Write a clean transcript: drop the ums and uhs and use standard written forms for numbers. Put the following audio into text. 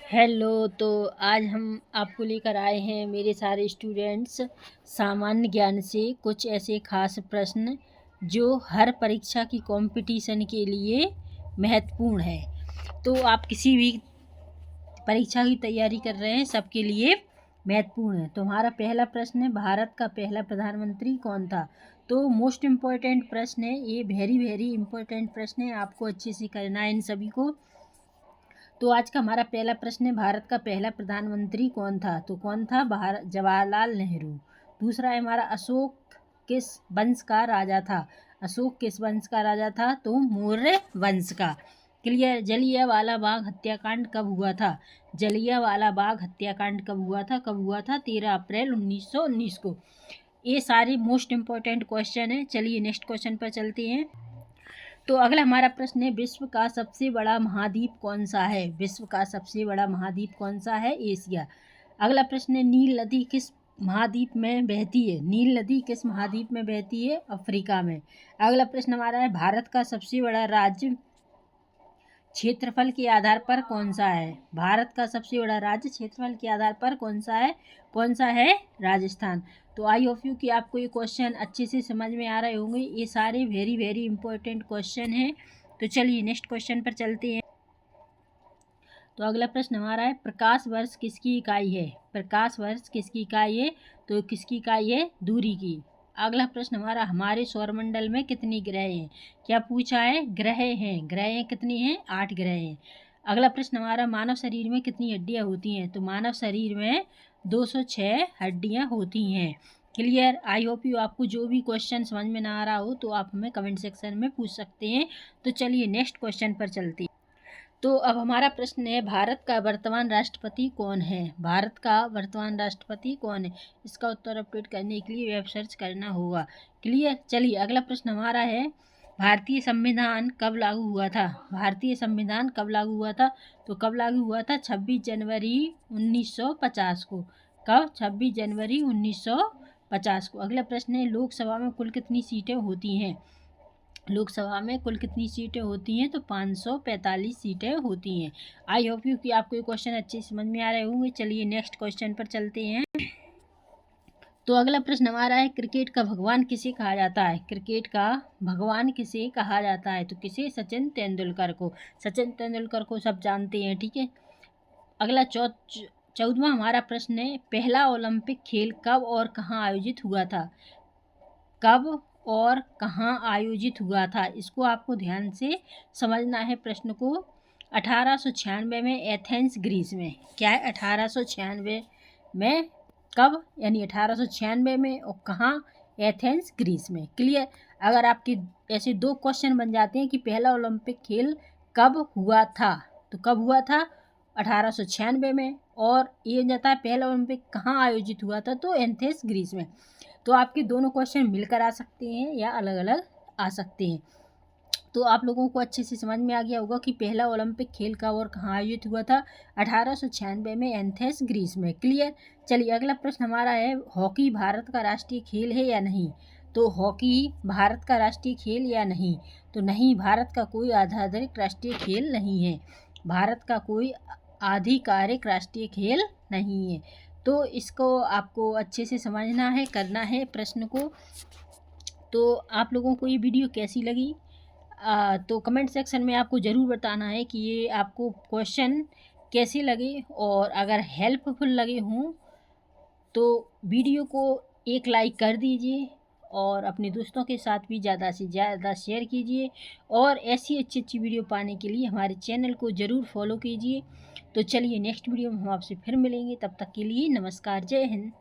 Hello. तो आज हम आपको लेकर आए हैं मेरे सारे स्टूडेंट्स सामान्य ज्ञान से कुछ ऐसे खास प्रश्न जो हर परीक्षा की कंपटीशन के लिए महत्वपूर्ण है। तो आप किसी भी परीक्षा की तैयारी कर रहे हैं सबके लिए महत्वपूर्ण है। तो हमारा पहला प्रश्न है, भारत का पहला प्रधानमंत्री कौन था? तो मोस्ट इम्पोर्टेंट प्रश्न है ये, वेरी इम्पोर्टेंट प्रश्न है, आपको अच्छे से करना है इन सभी को। तो आज का हमारा पहला प्रश्न है, भारत का पहला प्रधानमंत्री कौन था? तो कौन था? जवाहरलाल नेहरू। दूसरा है हमारा, अशोक किस वंश का राजा था? अशोक किस वंश का राजा था? तो मौर्य वंश का। क्लियर। जलियांवाला बाग हत्याकांड कब हुआ था? जलियांवाला बाग हत्याकांड कब हुआ था? 13 अप्रैल 1919 को। ये सारे मोस्ट इम्पोर्टेंट क्वेश्चन है। चलिए नेक्स्ट क्वेश्चन पर चलते हैं। तो अगला हमारा प्रश्न है, विश्व का सबसे बड़ा महाद्वीप कौन सा है? विश्व का सबसे बड़ा महाद्वीप कौन सा है? एशिया। अगला प्रश्न है, नील नदी किस महाद्वीप में बहती है? नील नदी किस महाद्वीप में बहती है? अफ्रीका में। अगला प्रश्न हमारा है, भारत का सबसे बड़ा राज्य क्षेत्रफल के आधार पर कौन सा है? भारत का सबसे बड़ा राज्य क्षेत्रफल के आधार पर कौन सा है? कौन सा है? राजस्थान। तो आई होप यू कि आपको ये क्वेश्चन अच्छे से समझ में आ रहे होंगे। ये सारे वेरी इंपॉर्टेंट क्वेश्चन हैं। तो चलिए नेक्स्ट क्वेश्चन पर चलते हैं। तो अगला प्रश्न हमारा है, प्रकाश वर्ष किसकी इकाई है? प्रकाश वर्ष किसकी इकाई है? तो किसकी इकाई है? दूरी की। अगला प्रश्न हमारा, हमारे सौरमंडल में कितनी ग्रह हैं? क्या पूछा है? ग्रह हैं। ग्रह कितनी हैं? 8 ग्रह हैं। अगला प्रश्न हमारा, मानव शरीर में कितनी हड्डियां होती हैं? तो मानव शरीर में 206 हड्डियां होती हैं। क्लियर। आई होप यू आपको जो भी क्वेश्चन समझ में ना आ रहा हो तो आप हमें कमेंट सेक्शन में पूछ सकते हैं। तो चलिए नेक्स्ट क्वेश्चन पर चलते हैं। तो अब हमारा प्रश्न है, भारत का वर्तमान राष्ट्रपति कौन है? भारत का वर्तमान राष्ट्रपति कौन है? इसका उत्तर अपडेट करने के लिए वेब सर्च करना होगा। क्लियर। चलिए अगला प्रश्न हमारा है, भारतीय संविधान कब लागू हुआ था? भारतीय संविधान कब लागू हुआ था? तो कब लागू हुआ था? 26 जनवरी 1950 को। कब? 26 जनवरी 1950 को। अगला प्रश्न है, लोकसभा में कुल कितनी सीटें होती हैं? लोकसभा में कुल कितनी सीटें होती हैं? तो 545 सीटें होती हैं। आई होप यू कि आपको ये क्वेश्चन अच्छे समझ में आ रहे होंगे। चलिए नेक्स्ट क्वेश्चन पर चलते हैं। तो अगला प्रश्न हमारा है, क्रिकेट का भगवान किसे कहा जाता है? क्रिकेट का भगवान किसे कहा जाता है? तो किसे? सचिन तेंदुलकर को। सचिन तेंदुलकर को सब जानते हैं। ठीक है। अगला 14वां हमारा प्रश्न है, पहला ओलंपिक खेल कब और कहाँ आयोजित हुआ था? कब और कहाँ आयोजित हुआ था? इसको आपको ध्यान से समझना है प्रश्न को। 1896 में एथेंस ग्रीस में। क्या है? 1896 में। कब? यानी 1896 में। और कहाँ? एथेंस ग्रीस में। क्लियर। अगर आपके ऐसे 2 क्वेश्चन बन जाते हैं कि पहला ओलंपिक खेल कब हुआ था, तो कब हुआ था? 1896 में। और ये जाता है पहला ओलंपिक कहाँ आयोजित हुआ था? तो एथेंस ग्रीस में। तो आपके दोनों क्वेश्चन मिलकर आ सकते हैं या अलग अलग आ सकते हैं। तो आप लोगों को अच्छे से समझ में आ गया होगा कि पहला ओलंपिक खेल कब और कहाँ आयोजित हुआ था? 1896 में एथेंस ग्रीस में। क्लियर। चलिए अगला प्रश्न हमारा है, हॉकी भारत का राष्ट्रीय खेल है या नहीं? तो हॉकी भारत का राष्ट्रीय खेल या नहीं? तो नहीं, भारत का कोई आधिकारिक राष्ट्रीय खेल नहीं है। भारत का कोई आधिकारिक राष्ट्रीय खेल नहीं है। तो इसको आपको अच्छे से समझना है, करना है प्रश्न को। तो आप लोगों को ये वीडियो कैसी लगी? तो कमेंट सेक्शन में आपको ज़रूर बताना है कि ये आपको क्वेश्चन कैसे लगे, और अगर हेल्पफुल लगे हों तो वीडियो को एक लाइक कर दीजिए और अपने दोस्तों के साथ भी ज़्यादा से ज़्यादा शेयर कीजिए। और ऐसी अच्छी वीडियो पाने के लिए हमारे चैनल को ज़रूर फॉलो कीजिए। तो चलिए नेक्स्ट वीडियो में हम आपसे फिर मिलेंगे। तब तक के लिए नमस्कार। जय हिंद।